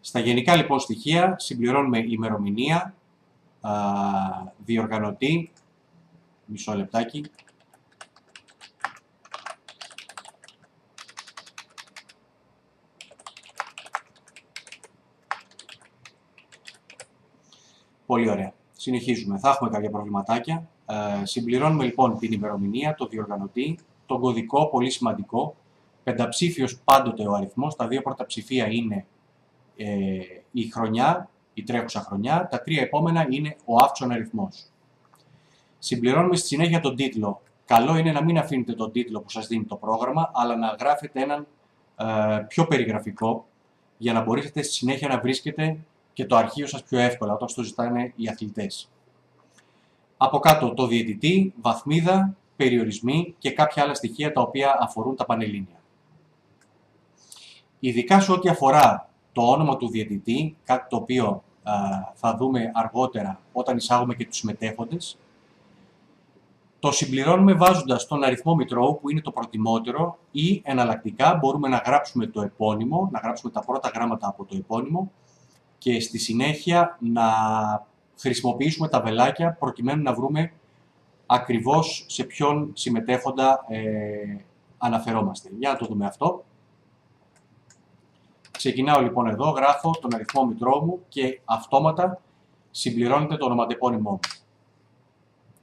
Στα γενικά λοιπόν στοιχεία συμπληρώνουμε ημερομηνία, διοργανωτή, μισό λεπτάκι, πολύ ωραία. Συνεχίζουμε. Θα έχουμε κάποια προβληματάκια. Συμπληρώνουμε λοιπόν την ημερομηνία, το διοργανωτή, τον κωδικό, πολύ σημαντικό. Πενταψήφιος πάντοτε ο αριθμός. Τα δύο πρώτα ψηφία είναι η χρονιά, η τρέχουσα χρονιά. Τα τρία επόμενα είναι ο αύξον αριθμός. Συμπληρώνουμε στη συνέχεια τον τίτλο. Καλό είναι να μην αφήνετε τον τίτλο που σας δίνει το πρόγραμμα, αλλά να γράφετε έναν πιο περιγραφικό, για να μπορείτε στη συνέχεια να βρίσκετε και το αρχείο σας πιο εύκολα, όταν το ζητάνε οι αθλητές. Από κάτω το διαιτητή, βαθμίδα, περιορισμοί και κάποια άλλα στοιχεία τα οποία αφορούν τα πανελλήνια. Ειδικά σε ό,τι αφορά το όνομα του διαιτητή, κάτι το οποίο θα δούμε αργότερα όταν εισάγουμε και τους συμμετέχοντες, το συμπληρώνουμε βάζοντας τον αριθμό μητρώου που είναι το προτιμότερο ή εναλλακτικά μπορούμε να γράψουμε το επώνυμο, να γράψουμε τα πρώτα γράμματα από το επώνυμο και στη συνέχεια να χρησιμοποιήσουμε τα βελάκια προκειμένου να βρούμε ακριβώς σε ποιον συμμετέχοντα αναφερόμαστε. Για να το δούμε αυτό. Ξεκινάω λοιπόν εδώ, γράφω τον αριθμό μητρώου μου και αυτόματα συμπληρώνεται το ονοματεπώνυμό μου.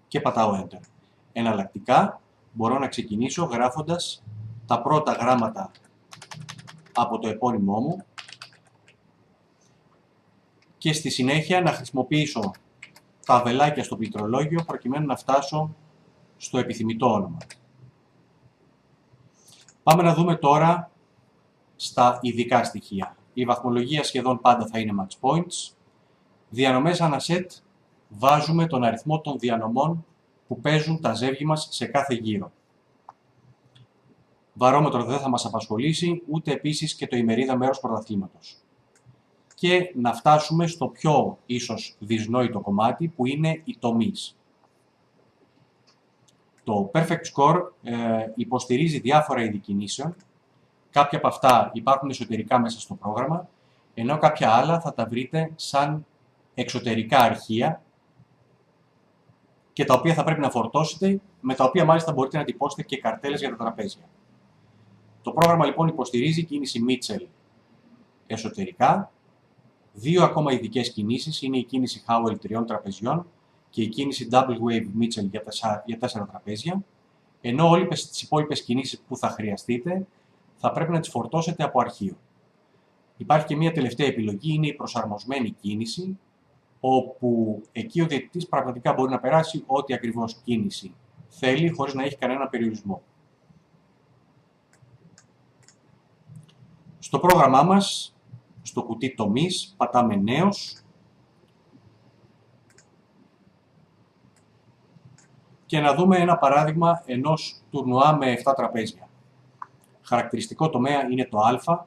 Και πατάω Enter. Εναλλακτικά μπορώ να ξεκινήσω γράφοντας τα πρώτα γράμματα από το επώνυμό μου και στη συνέχεια να χρησιμοποιήσω τα βελάκια στο πληκτρολόγιο προκειμένου να φτάσω στο επιθυμητό όνομα. Πάμε να δούμε τώρα στα ειδικά στοιχεία. Η βαθμολογία σχεδόν πάντα θα είναι match points. Διανομές ανά σετ βάζουμε τον αριθμό των διανομών που παίζουν τα ζεύγη μας σε κάθε γύρο. Βαρόμετρο δεν θα μας απασχολήσει, ούτε επίσης και το ημερίδα μέρος πρωταθλήματος. Και να φτάσουμε στο πιο ίσως δυσνόητο κομμάτι που είναι οι τομείς. Το Perfect Score υποστηρίζει διάφορα είδη κινήσεων. Κάποια από αυτά υπάρχουν εσωτερικά μέσα στο πρόγραμμα, ενώ κάποια άλλα θα τα βρείτε σαν εξωτερικά αρχεία και τα οποία θα πρέπει να φορτώσετε, με τα οποία μάλιστα μπορείτε να τυπώσετε και καρτέλες για τα τραπέζια. Το πρόγραμμα λοιπόν υποστηρίζει κίνηση Mitchell εσωτερικά, δύο ακόμα ειδικές κινήσεις, είναι η κίνηση Howell 3 τραπεζιών και η κίνηση Double Wave Mitchell για 4 τραπέζια, ενώ όλες τις υπόλοιπες κινήσεις που θα χρειαστείτε θα πρέπει να τις φορτώσετε από αρχείο. Υπάρχει και μια τελευταία επιλογή, είναι η προσαρμοσμένη κίνηση, όπου εκεί ο διαιτητής πραγματικά μπορεί να περάσει ό,τι ακριβώς κίνηση θέλει, χωρίς να έχει κανένα περιορισμό. Στο πρόγραμμά μας, στο κουτί τομείς, πατάμε νέος και να δούμε ένα παράδειγμα ενός τουρνουά με 7 τραπέζια. Χαρακτηριστικό τομέα είναι το α,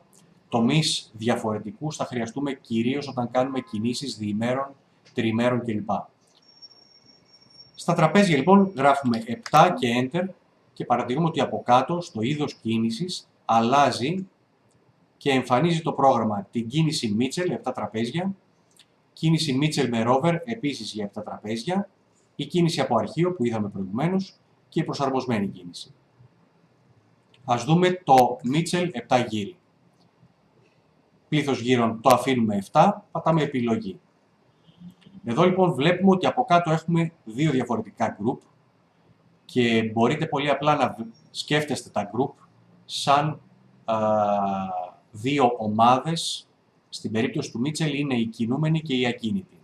τομείς διαφορετικούς θα χρειαστούμε κυρίως όταν κάνουμε κινήσεις διημέρων, τριημέρων κλπ. Στα τραπέζια λοιπόν γράφουμε 7 και Enter και παρατηρούμε ότι από κάτω στο είδος κίνησης αλλάζει και εμφανίζει το πρόγραμμα την κίνηση Mitchell 7 τραπέζια, κίνηση Mitchell με rover επίσης για 7 τραπέζια, η κίνηση από αρχείο που είδαμε προηγουμένως και η προσαρμοσμένη κίνηση. Ας δούμε το Mitchell 7 γύρι. Πλήθος γύρων το αφήνουμε 7, πατάμε επιλογή. Εδώ λοιπόν βλέπουμε ότι από κάτω έχουμε δύο διαφορετικά group και μπορείτε πολύ απλά να σκέφτεστε τα group σαν δύο ομάδες. Στην περίπτωση του Mitchell είναι η κινούμενη και η ακίνητη.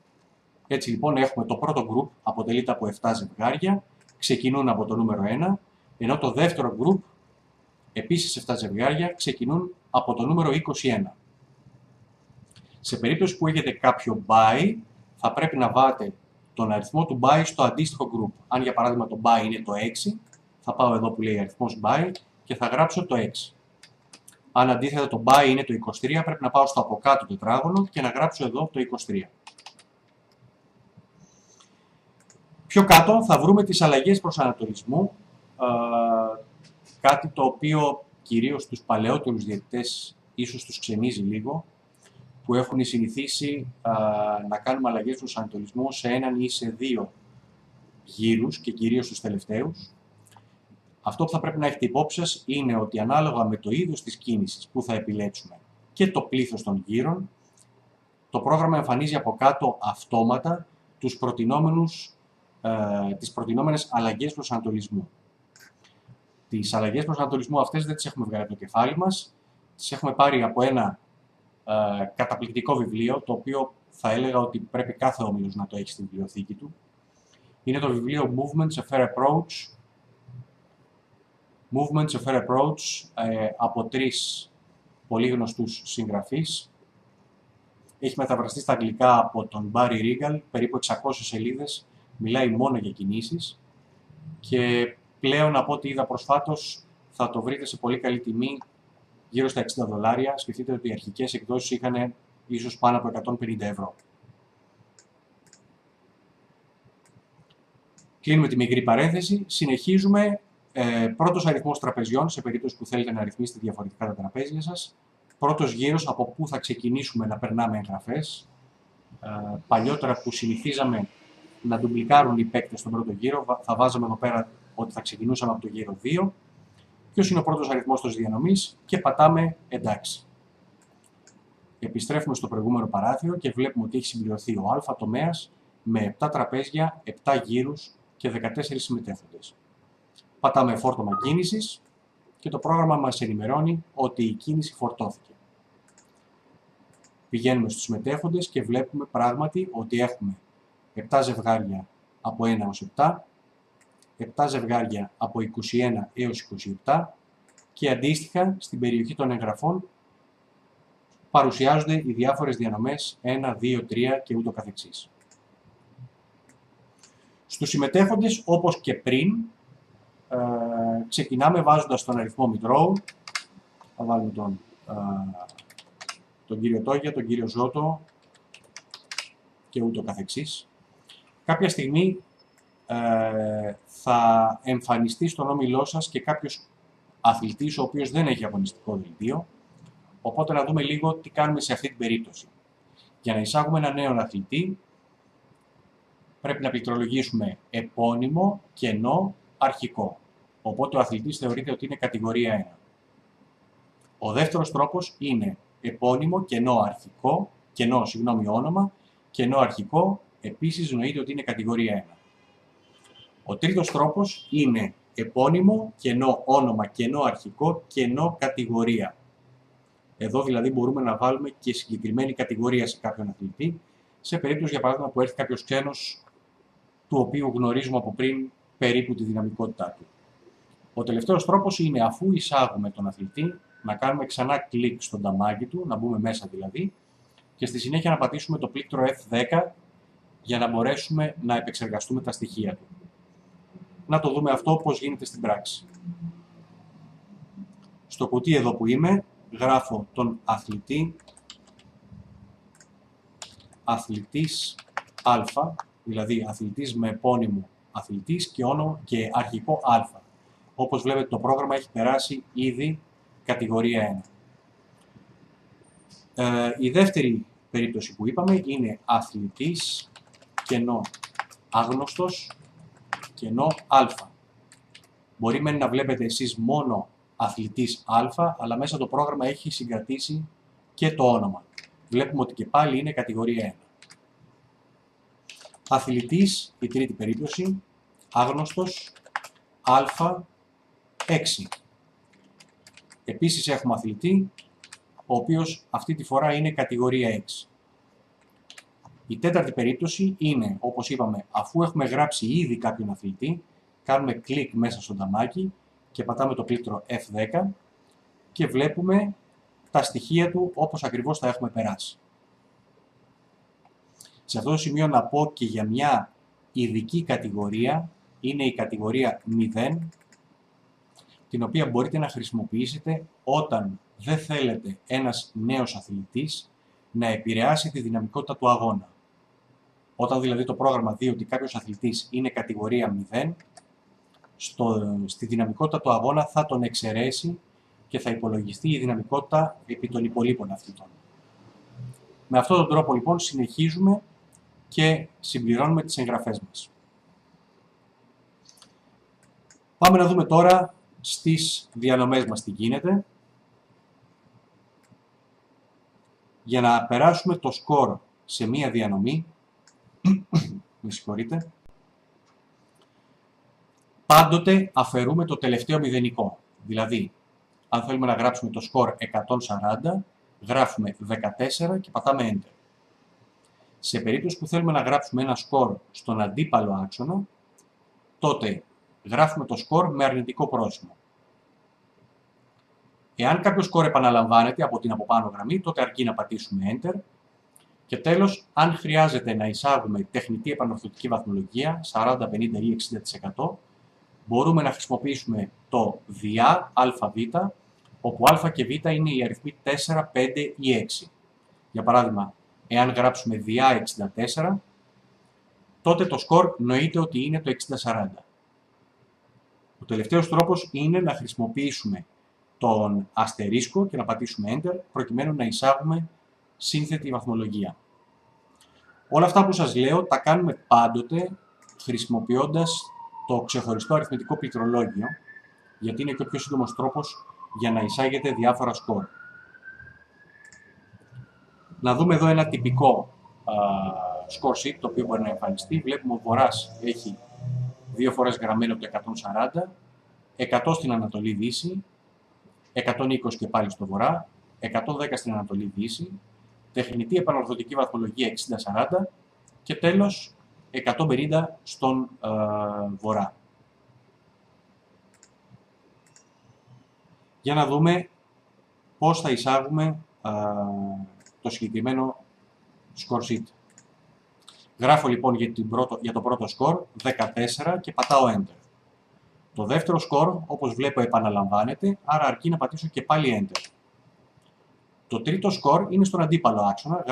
Έτσι λοιπόν έχουμε το πρώτο group, αποτελείται από 7 ζευγάρια, ξεκινούν από το νούμερο 1, ενώ το δεύτερο group, επίσης 7 ζευγάρια, ξεκινούν από το νούμερο 21. Σε περίπτωση που έχετε κάποιο buy, θα πρέπει να βάλετε τον αριθμό του buy στο αντίστοιχο group. Αν για παράδειγμα το buy είναι το 6, θα πάω εδώ που λέει αριθμός buy και θα γράψω το 6. Αν αντίθετα το buy είναι το 23, πρέπει να πάω στο από κάτω τετράγωνο και να γράψω εδώ το 23. Πιο κάτω θα βρούμε τις αλλαγές προσανατολισμού, κάτι το οποίο κυρίως τους παλαιότερους διαιτητές ίσως τους ξενίζει λίγο. που έχουν συνηθίσει να κάνουμε αλλαγές στους ανατολισμούς σε έναν ή σε δύο γύρους και κυρίως στους τελευταίους. Αυτό που θα πρέπει να έχετε υπόψη σας είναι ότι ανάλογα με το είδος της κίνησης που θα επιλέξουμε και το πλήθος των γύρων, το πρόγραμμα εμφανίζει από κάτω αυτόματα τις προτινόμενες αλλαγές προσανατολισμού. Τις αλλαγές προσανατολισμού αυτές δεν τις έχουμε βγάλει από το κεφάλι μας, τις έχουμε πάρει από ένα καταπληκτικό βιβλίο, το οποίο θα έλεγα ότι πρέπει κάθε όμιλος να το έχει στη βιβλιοθήκη του. Είναι το βιβλίο Movements A Fair Approach. Movements A Fair Approach από τρεις πολύ γνωστούς συγγραφείς. Έχει μεταφραστεί στα αγγλικά από τον Barry Regal, περίπου 600 σελίδες, μιλάει μόνο για κινήσεις και πλέον από ό,τι είδα προσφάτως θα το βρείτε σε πολύ καλή τιμή, γύρω στα $60. Σκεφτείτε ότι οι αρχικές εκδόσεις είχαν ίσως πάνω από 150 ευρώ. Κλείνουμε τη μικρή παρένθεση. Συνεχίζουμε. Πρώτος αριθμός τραπεζιών, σε περίπτωση που θέλετε να ρυθμίσετε διαφορετικά τα τραπέζια σας. Πρώτος γύρος, από πού θα ξεκινήσουμε να περνάμε εγγραφές. Παλιότερα που συνηθίζαμε να ντουμπλικάρουν οι παίκτες στον πρώτο γύρο, θα βάζαμε εδώ πέρα ότι θα ξεκινούσαμε από το γύρο 2. Ποιος είναι ο πρώτος αριθμός της διανομής και πατάμε εντάξει. Επιστρέφουμε στο προηγούμενο παράθυρο και βλέπουμε ότι έχει συμπληρωθεί ο Α τομέας με 7 τραπέζια, 7 γύρους και 14 συμμετέχοντες. Πατάμε φόρτωμα κίνησης και το πρόγραμμα μας ενημερώνει ότι η κίνηση φορτώθηκε. Πηγαίνουμε στους συμμετέχοντες και βλέπουμε πράγματι ότι έχουμε 7 ζευγάρια από 1 έως 7, 7 ζευγάρια από 21 έως 27 και αντίστοιχα στην περιοχή των εγγραφών παρουσιάζονται οι διάφορες διανομές 1, 2, 3 και ούτω καθεξής. Στους συμμετέχοντες, όπως και πριν, ξεκινάμε βάζοντας τον αριθμό Mid-Row. Θα βάλουμε τον κύριο Τόγια, τον κύριο Ζώτο και ούτω καθεξής. Κάποια στιγμή θα εμφανιστεί στον όμιλό σας και κάποιος αθλητής ο οποίος δεν έχει αγωνιστικό δελτίο. Οπότε να δούμε λίγο τι κάνουμε σε αυτή την περίπτωση. Για να εισάγουμε ένα νέο αθλητή πρέπει να πληκτρολογήσουμε επώνυμο, κενό, αρχικό. Οπότε ο αθλητής θεωρείται ότι είναι κατηγορία 1. Ο δεύτερος τρόπος είναι επώνυμο, κενό όνομα, κενό αρχικό, επίσης νοείται ότι είναι κατηγορία 1. Ο τρίτος τρόπος είναι επώνυμο, κενό όνομα, κενό αρχικό, κενό κατηγορία. Εδώ δηλαδή μπορούμε να βάλουμε και συγκεκριμένη κατηγορία σε κάποιον αθλητή, σε περίπτωση για παράδειγμα που έρθει κάποιος ξένος, του οποίου γνωρίζουμε από πριν περίπου τη δυναμικότητά του. Ο τελευταίος τρόπος είναι, αφού εισάγουμε τον αθλητή, να κάνουμε ξανά κλικ στον ταμάκι του, να μπούμε μέσα δηλαδή, και στη συνέχεια να πατήσουμε το πλήκτρο F10 για να μπορέσουμε να επεξεργαστούμε τα στοιχεία του. Να το δούμε αυτό πώς γίνεται στην πράξη. Στο κουτί εδώ που είμαι, γράφω τον αθλητής Α, δηλαδή αθλητής με επώνυμο αθλητής και αρχικό Α. Όπως βλέπετε το πρόγραμμα έχει περάσει ήδη κατηγορία 1. Η δεύτερη περίπτωση που είπαμε είναι αθλητής κενό άγνωστος κενό Α. Μπορεί να βλέπετε εσείς μόνο αθλητής Α, αλλά μέσα το πρόγραμμα έχει συγκρατήσει και το όνομα. Βλέπουμε ότι και πάλι είναι κατηγορία 1. Αθλητής, η τρίτη περίπτωση, άγνωστος Α6. Επίσης έχουμε αθλητή, ο οποίος αυτή τη φορά είναι κατηγορία 6. Η τέταρτη περίπτωση είναι, όπως είπαμε, αφού έχουμε γράψει ήδη κάποιον αθλητή, κάνουμε κλικ μέσα στο ταμάκι και πατάμε το πλήκτρο F10 και βλέπουμε τα στοιχεία του όπως ακριβώς τα έχουμε περάσει. Σε αυτό το σημείο να πω και για μια ειδική κατηγορία, είναι η κατηγορία 0, την οποία μπορείτε να χρησιμοποιήσετε όταν δεν θέλετε ένας νέος αθλητής να επηρεάσει τη δυναμικότητα του αγώνα. Όταν δηλαδή το πρόγραμμα δει ότι κάποιος αθλητής είναι κατηγορία 0, στη δυναμικότητα του αγώνα θα τον εξαιρέσει και θα υπολογιστεί η δυναμικότητα επί των υπολείπων αθλητών. Με αυτόν τον τρόπο λοιπόν συνεχίζουμε και συμπληρώνουμε τις εγγραφές μας. Πάμε να δούμε τώρα στις διανομές μας τι γίνεται. Για να περάσουμε το σκορ σε μία διανομή, με συγχωρείτε, πάντοτε αφαιρούμε το τελευταίο μηδενικό. Δηλαδή, αν θέλουμε να γράψουμε το σκορ 140, γράφουμε 14 και πατάμε Enter. Σε περίπτωση που θέλουμε να γράψουμε ένα σκορ στον αντίπαλο άξονα, τότε γράφουμε το σκορ με αρνητικό πρόσημο. Εάν κάποιο σκορ επαναλαμβάνεται από την από πάνω γραμμή, τότε αρκεί να πατήσουμε Enter. Και τέλος, αν χρειάζεται να εισάγουμε τεχνητή επανορθωτική βαθμολογία, 40, 50 ή 60%, μπορούμε να χρησιμοποιήσουμε το διά ΑΒ, όπου α και β είναι οι αριθμοί 4, 5 ή 6. Για παράδειγμα, εάν γράψουμε διά 64, τότε το σκορ νοείται ότι είναι το 60-40. Ο τελευταίος τρόπος είναι να χρησιμοποιήσουμε τον αστερίσκο και να πατήσουμε Enter, προκειμένου να εισάγουμε σύνθετη βαθμολογία. Όλα αυτά που σας λέω τα κάνουμε πάντοτε χρησιμοποιώντας το ξεχωριστό αριθμητικό πληκτρολόγιο, γιατί είναι και ο πιο σύντομος τρόπος για να εισάγετε διάφορα σκορ. Να δούμε εδώ ένα τυπικό score sheet, το οποίο μπορεί να εμφανιστεί. Βλέπουμε ο Βορράς έχει 2 φορές γραμμένο το 140, 100 στην Ανατολή Δύση, 120 και πάλι στο Βορρά, 110 στην Ανατολή Δύση, τεχνητή επανορθωτική βαθμολογία 60-40 και τέλος 150 στον Βορρά. Για να δούμε πώς θα εισάγουμε το συγκεκριμένο score sheet. Γράφω λοιπόν για το πρώτο σκορ 14 και πατάω Enter. Το δεύτερο σκορ, όπως βλέπω, επαναλαμβάνεται, άρα αρκεί να πατήσω και πάλι Enter. Το τρίτο σκορ είναι στον αντίπαλο άξονα,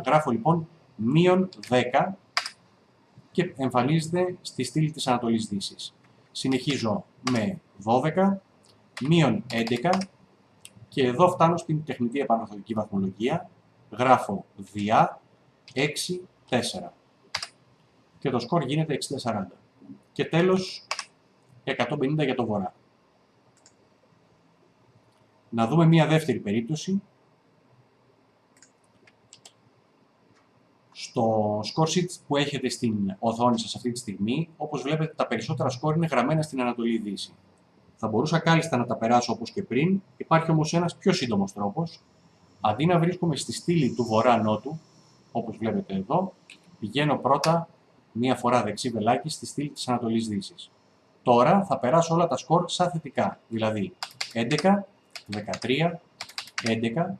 γράφω λοιπόν μείον 10 και εμφανίζεται στη στήλη της Ανατολής Δύσης. Συνεχίζω με 12, μείον 11 και εδώ φτάνω στην τεχνητή επανορθωτική βαθμολογία, γράφω διά 6, 4 και το σκορ γίνεται 60-40 και τέλος 150 για το Βορρά. Να δούμε μία δεύτερη περίπτωση. Στο score sheet που έχετε στην οθόνη σας αυτή τη στιγμή, όπως βλέπετε τα περισσότερα σκορ είναι γραμμένα στην Ανατολή Δύση. Θα μπορούσα κάλλιστα να τα περάσω όπως και πριν, υπάρχει όμως ένας πιο σύντομος τρόπος. Αντί να βρίσκομαι στη στήλη του Βορρά-Νότου, όπως βλέπετε εδώ, πηγαίνω πρώτα μία φορά δεξί βελάκι στη στήλη της Ανατολής Δύσης. Τώρα θα περάσω όλα τα σκορ σαν θετικά, δηλαδή 11, 13, 11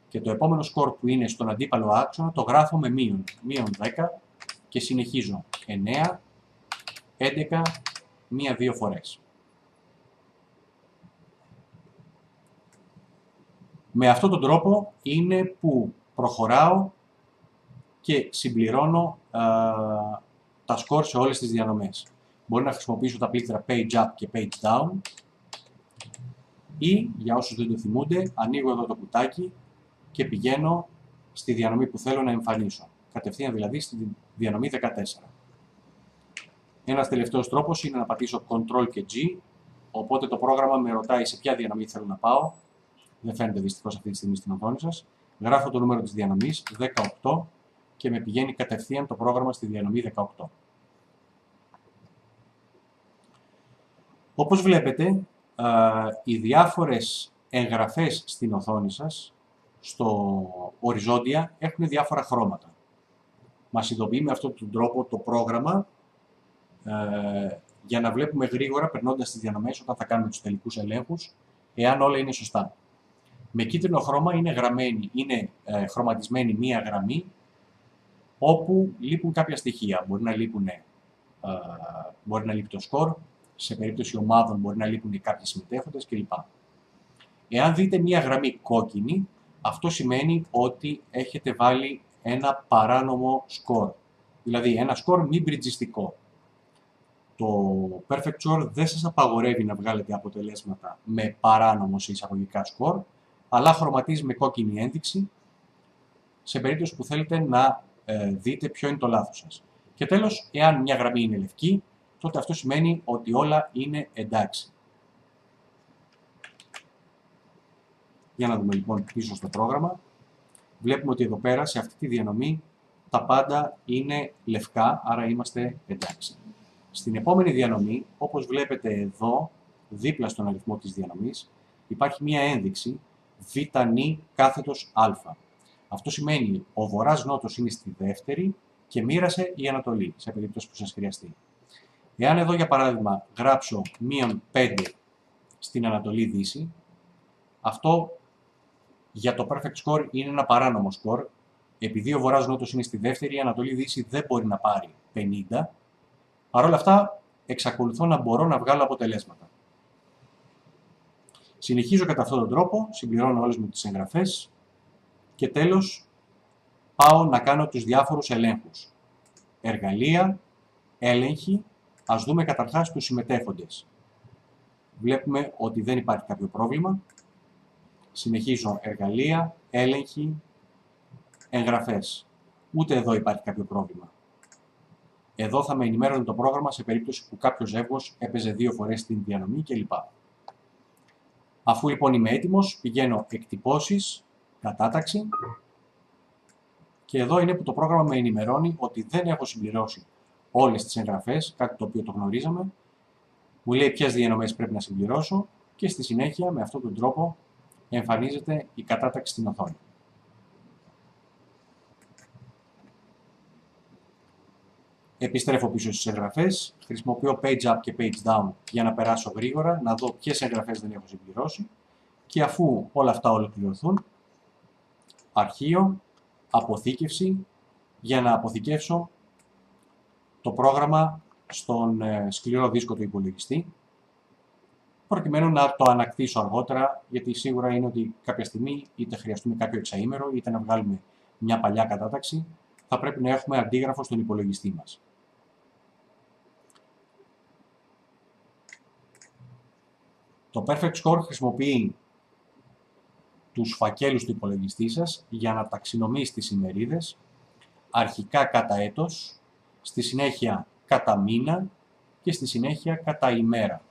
και το επόμενο σκορ που είναι στον αντίπαλο άξονα το γράφω με μείον 10 και συνεχίζω 9, 11, 1-2 φορές. Με αυτόν τον τρόπο είναι που προχωράω και συμπληρώνω τα σκορ σε όλες τις διανομές. Μπορεί να χρησιμοποιήσω τα πλήκτρα Page Up και Page Down ή, για όσους δεν το θυμούνται, ανοίγω εδώ το κουτάκι και πηγαίνω στη διανομή που θέλω να εμφανίσω. Κατευθείαν δηλαδή στη διανομή 14. Ένας τελευταίος τρόπος είναι να πατήσω Ctrl και G, οπότε το πρόγραμμα με ρωτάει σε ποια διανομή θέλω να πάω. Δεν φαίνεται δυστυχώς αυτή τη στιγμή στην οθόνη σας. Γράφω το νούμερο της διανομής 18 και με πηγαίνει κατευθείαν το πρόγραμμα στη διανομή 18. Όπως βλέπετε, οι διάφορες εγγραφές στην οθόνη σας, στο οριζόντια, έχουν διάφορα χρώματα. Μας ειδοποιεί με αυτόν τον τρόπο το πρόγραμμα για να βλέπουμε γρήγορα, περνώντας τις διανομές, όταν θα κάνουμε τους τελικούς ελέγχους, εάν όλα είναι σωστά. Με κίτρινο χρώμα είναι χρωματισμένη μία γραμμή, όπου λείπουν κάποια στοιχεία. Μπορεί να λείπει το σκορ, σε περίπτωση ομάδων μπορεί να λείπουν κάποιοι συμμετέχοντες κλπ. Εάν δείτε μία γραμμή κόκκινη, αυτό σημαίνει ότι έχετε βάλει ένα παράνομο σκορ. Δηλαδή ένα σκορ μη μπριτζιστικό. Το Perfect Score δεν σας απαγορεύει να βγάλετε αποτελέσματα με παράνομο σε εισαγωγικά σκορ, αλλά χρωματίζει με κόκκινη ένδειξη σε περίπτωση που θέλετε να δείτε ποιο είναι το λάθος σας. Και τέλος, εάν μια γραμμή είναι λευκή, τότε αυτό σημαίνει ότι όλα είναι εντάξει. Για να δούμε λοιπόν πίσω στο πρόγραμμα. Βλέπουμε ότι εδώ πέρα, σε αυτή τη διανομή, τα πάντα είναι λευκά, άρα είμαστε εντάξει. Στην επόμενη διανομή, όπως βλέπετε εδώ, δίπλα στον αριθμό της διανομής, υπάρχει μία ένδειξη β-νι κάθετος α. Αυτό σημαίνει ο βορράς νότος είναι στη δεύτερη και μοίρασε η Ανατολή, σε περίπτωση που σας χρειαστεί. Εάν εδώ για παράδειγμα γράψω -5 στην Ανατολή Δύση, αυτό για το perfect score είναι ένα παράνομο score. Επειδή ο βορράς νότος είναι στη δεύτερη, η Ανατολή Δύση δεν μπορεί να πάρει 50. Παρ' όλα αυτά, εξακολουθώ να μπορώ να βγάλω αποτελέσματα. Συνεχίζω κατά αυτόν τον τρόπο, συμπληρώνω όλες μου τις εγγραφές και τέλος πάω να κάνω τους διάφορους ελέγχους. Εργαλεία, έλεγχοι, ας δούμε καταρχάς τους συμμετέχοντες. Βλέπουμε ότι δεν υπάρχει κάποιο πρόβλημα. Συνεχίζω εργαλεία, έλεγχοι, εγγραφές. Ούτε εδώ υπάρχει κάποιο πρόβλημα. Εδώ θα με ενημέρωνε το πρόγραμμα σε περίπτωση που κάποιο ζεύγος έπαιζε 2 φορές την διανομή κλπ. Αφού λοιπόν είμαι έτοιμος, πηγαίνω εκτυπώσεις, κατάταξη και εδώ είναι που το πρόγραμμα με ενημερώνει ότι δεν έχω συμπληρώσει όλες τις εγγραφές, κάτι το οποίο το γνωρίζαμε. Μου λέει ποιες διανομές πρέπει να συμπληρώσω και στη συνέχεια με αυτόν τον τρόπο εμφανίζεται η κατάταξη στην οθόνη. Επιστρέφω πίσω στις εγγραφές, χρησιμοποιώ page up και page down για να περάσω γρήγορα, να δω ποιες εγγραφές δεν έχω συμπληρώσει και αφού όλα αυτά ολοκληρωθούν, αρχείο, αποθήκευση, για να αποθηκεύσω το πρόγραμμα στον σκληρό δίσκο του υπολογιστή, προκειμένου να το ανακτήσω αργότερα, γιατί σίγουρα είναι ότι κάποια στιγμή είτε χρειαστούμε κάποιο εξαήμερο, είτε να βγάλουμε μια παλιά κατάταξη, θα πρέπει να έχουμε αντίγραφο στον υπολογιστή μας. Το Perfect Score χρησιμοποιεί τους φακέλους του υπολογιστή σας για να ταξινομήσει τις ημερίδες, αρχικά κατά έτος, στη συνέχεια κατά μήνα και στη συνέχεια κατά ημέρα.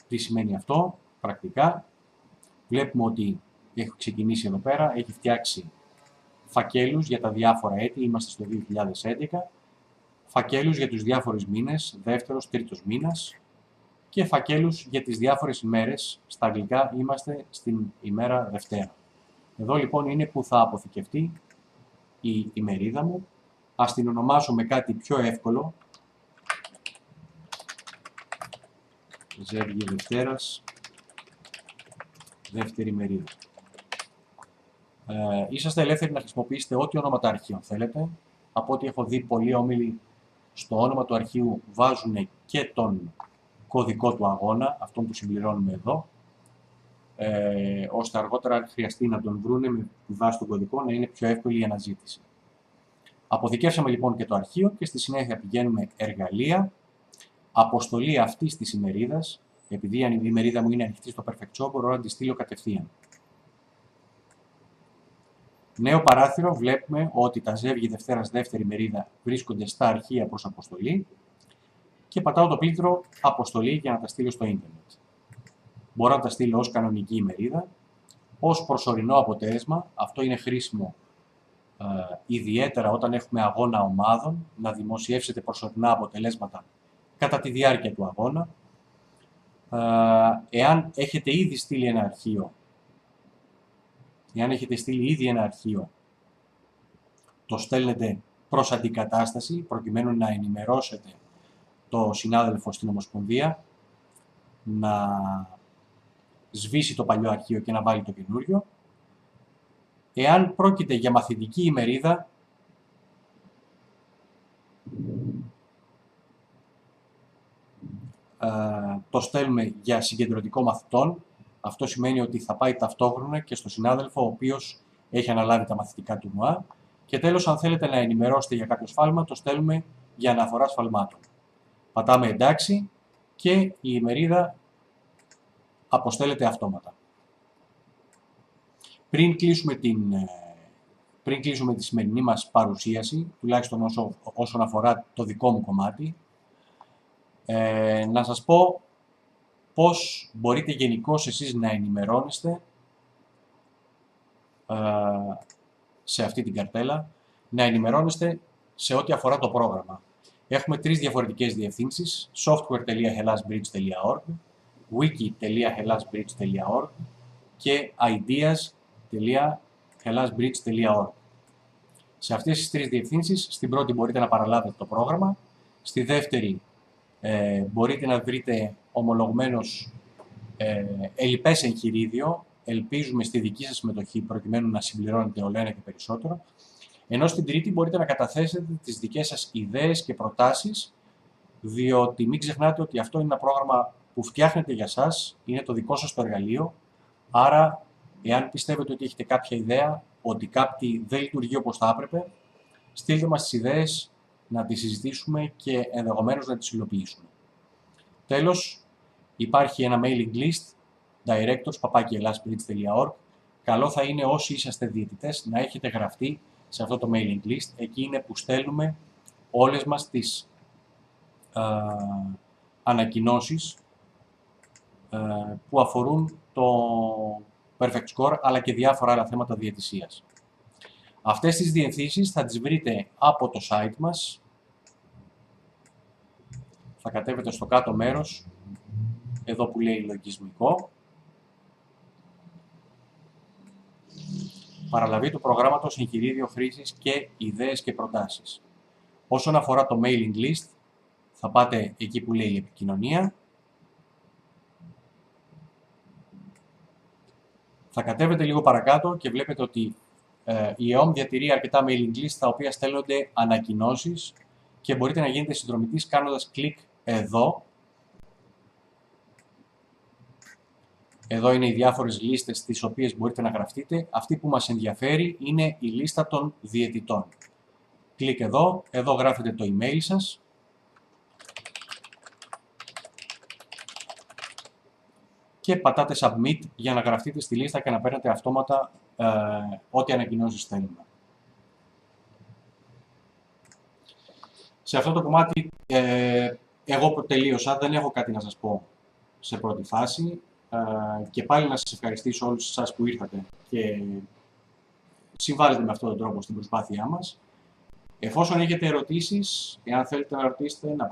Τι σημαίνει αυτό πρακτικά? Βλέπουμε ότι έχει ξεκινήσει εδώ πέρα, έχει φτιάξει φακέλους για τα διάφορα έτη, είμαστε στο 2011, φακέλους για τους διάφορους μήνες, δεύτερος, τρίτος μήνας και φακέλους για τις διάφορες ημέρες, στα αγγλικά είμαστε στην ημέρα Δευτέρα. Εδώ λοιπόν είναι που θα αποθηκευτεί η ημερίδα μου, ας την ονομάσω με κάτι πιο εύκολο, Ζεύγη Δευτέρας, δεύτερη ημερίδα. Είσαστε ελεύθεροι να χρησιμοποιήσετε ό,τι όνοματα αρχείων θέλετε. Από ό,τι έχω δει, πολλοί όμιλοι στο όνομα του αρχείου βάζουν και τον κωδικό του αγώνα, αυτόν που συμπληρώνουμε εδώ, ώστε αργότερα, αν χρειαστεί να τον βρούνε με βάση τον κωδικό, να είναι πιο εύκολη η αναζήτηση. Αποθηκεύσαμε λοιπόν και το αρχείο και στη συνέχεια πηγαίνουμε εργαλεία, αποστολή αυτής της ημερίδας. Επειδή η ημερίδα μου είναι ανοιχτή στο Perfect Show, μπορώ να τη στείλω κατευθείαν. Νέο παράθυρο, βλέπουμε ότι τα ζεύγη Δευτέρας δεύτερη ημερίδα βρίσκονται στα αρχεία προς αποστολή και πατάω το πλήκτρο αποστολή για να τα στείλω στο ίντερνετ. Μπορώ να τα στείλω ως κανονική ημερίδα, ως προσωρινό αποτέλεσμα. Αυτό είναι χρήσιμο ιδιαίτερα όταν έχουμε αγώνα ομάδων, να δημοσιεύσετε προσωρινά αποτελέσματα κατά τη διάρκεια του αγώνα. Εάν έχετε ήδη στείλει ένα αρχείο, το στέλνετε προς αντικατάσταση, προκειμένου να ενημερώσετε το συνάδελφο στην Ομοσπονδία, να σβήσει το παλιό αρχείο και να βάλει το καινούριο. Εάν πρόκειται για μαθητική ημερίδα, το στέλνουμε για συγκεντρωτικό μαθητών. Αυτό σημαίνει ότι θα πάει ταυτόχρονα και στο συνάδελφο ο οποίος έχει αναλάβει τα μαθητικά του ΝΟΑ. Και τέλος, αν θέλετε να ενημερώσετε για κάποιο σφάλμα, το στέλνουμε για αναφορά σφαλμάτων. Πατάμε εντάξει και η ημερίδα αποστέλλεται αυτόματα. Πριν κλείσουμε τη σημερινή μας παρουσίαση, τουλάχιστον όσον αφορά το δικό μου κομμάτι, να σας πω πώς μπορείτε γενικώς εσείς να ενημερώνεστε σε αυτή την καρτέλα, να ενημερώνεστε σε ό,τι αφορά το πρόγραμμα. Έχουμε 3 διαφορετικές διευθύνσεις: software.hellasbridge.org, wiki.hellasbridge.org και ideas.hellasbridge.org. Σε αυτές τις 3 διευθύνσεις, στην πρώτη μπορείτε να παραλάβετε το πρόγραμμα, στη δεύτερη μπορείτε να βρείτε ομολογμένος ελλειπές εγχειρίδιο, ελπίζουμε στη δική σας συμμετοχή προκειμένου να συμπληρώνετε όλο ένα και περισσότερο, ενώ στην τρίτη μπορείτε να καταθέσετε τις δικές σας ιδέες και προτάσεις, διότι μην ξεχνάτε ότι αυτό είναι ένα πρόγραμμα που φτιάχνετε για σας, είναι το δικό σας το εργαλείο, άρα εάν πιστεύετε ότι έχετε κάποια ιδέα, ότι κάτι δεν λειτουργεί όπως θα έπρεπε, στείλτε μας τις ιδέες να τις συζητήσουμε και ενδεχομένως να τις υλοποιήσουμε. Τέλος, υπάρχει ένα mailing list, directors@hellasbridge.org. Καλό θα είναι όσοι είσαστε διαιτητές να έχετε γραφτεί σε αυτό το mailing list. Εκεί είναι που στέλνουμε όλες μας τις ανακοινώσεις που αφορούν το Perfect Score, αλλά και διάφορα άλλα θέματα διαιτησίας. Αυτές τις διευθύνσεις θα τις βρείτε από το site μας. Θα κατέβετε στο κάτω μέρος, εδώ που λέει λογισμικό. Παραλαβή του προγράμματος, εγχειρίδιο χρήσης και ιδέες και προτάσεις. Όσον αφορά το mailing list, θα πάτε εκεί που λέει επικοινωνία. Θα κατέβετε λίγο παρακάτω και βλέπετε ότι η ΕΟΜ διατηρεί αρκετά mailing list τα οποία στέλνονται ανακοινώσεις και μπορείτε να γίνετε συνδρομητής κάνοντας κλικ εδώ. Εδώ είναι οι διάφορες λίστες στις οποίες μπορείτε να γραφτείτε. Αυτή που μας ενδιαφέρει είναι η λίστα των διαιτητών. Κλικ εδώ, εδώ γράφετε το email σας. Και πατάτε submit για να γραφτείτε στη λίστα και να παίρνετε αυτόματα ό,τι ανακοινώσεις στέλνουμε. Σε αυτό το κομμάτι εγώ τελείωσα, δεν έχω κάτι να σας πω σε πρώτη φάση. Και πάλι να σας ευχαριστήσω όλους εσάς που ήρθατε και συμβάλλετε με αυτόν τον τρόπο στην προσπάθειά μας. Εφόσον έχετε ερωτήσεις, εάν θέλετε να ρωτήσετε, να